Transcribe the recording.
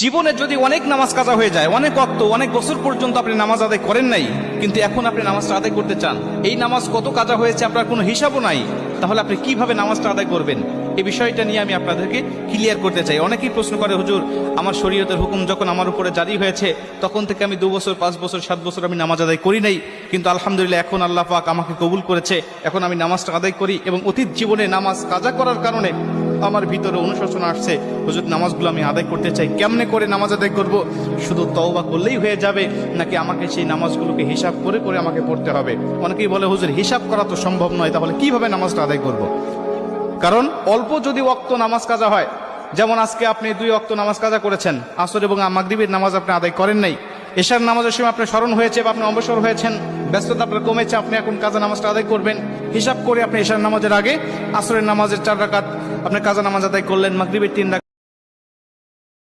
জীবনে যদি অনেক নামাজ কাজা হয়ে যায়, অনেক ওয়াক্ত অনেক বছর পর্যন্ত আপনি নামাজ আদায় করেন নাই, কিন্তু এখন আপনি নামাজটা আদায় করতে চান, এই নামাজ কত কাজা হয়েছে আপনার কোনো হিসাবও নাই, তাহলে আপনি কিভাবে নামাজটা আদায় করবেন? এই বিষয়টা নিয়ে আমি আপনাদেরকে ক্লিয়ার করতে চাই। অনেকেই প্রশ্ন করে, হুজুর আমার শরীয়তের হুকুম যখন আমার উপরে জারি হয়েছে তখন থেকে আমি 2 বছর 5 বছর 7 বছর আমি নামাজ আদায় করি নাই, কিন্তু আলহামদুলিল্লাহ এখন আল্লাহ পাক আমাকে কবুল করেছে, এখন আমি নামাজটা আদায় করি এবং অতীত জীবনে নামাজ কাজা করার কারণে আমার ভিতরে অনুশোচনা আসছে, হুজুর নামাজগুলো আমি আদায় করতে চাই, কেমনে করে নামাজ আদায় করব? শুধু তওবা করলেই হয়ে যাবে নাকি আমাকে সেই নামাজগুলোকে হিসাব করে করে আমাকে পড়তে হবে? অনেকেই বলে, হুজুর হিসাব করা তো সম্ভব নয়, তাহলে কিভাবে নামাজটা আদায় করব? কারণ অল্প যদি ওয়াক্ত নামাজ কাজা হয়, যেমন আজকে আপনি 2 ওয়াক্ত নামাজ কাজা করেছেন, আসর এবং মাগরিবের নামাজ আপনি আদায় করেন নাই, এশার নামাজের সময় আপনার স্মরণ হয়েছে বা আপনি অবসর হয়েছেন, ব্যস্ততা আপনার কমেছে, আপনি এখন কাজা নামাজটা আদায় করবেন, হিসাব করে আপনি এশার নামাজের আগে আসরের নামাজের 4 রাকাত আপনি কাজা নামাজ আদায় করলেন, মাগরিবের 3 রাকাত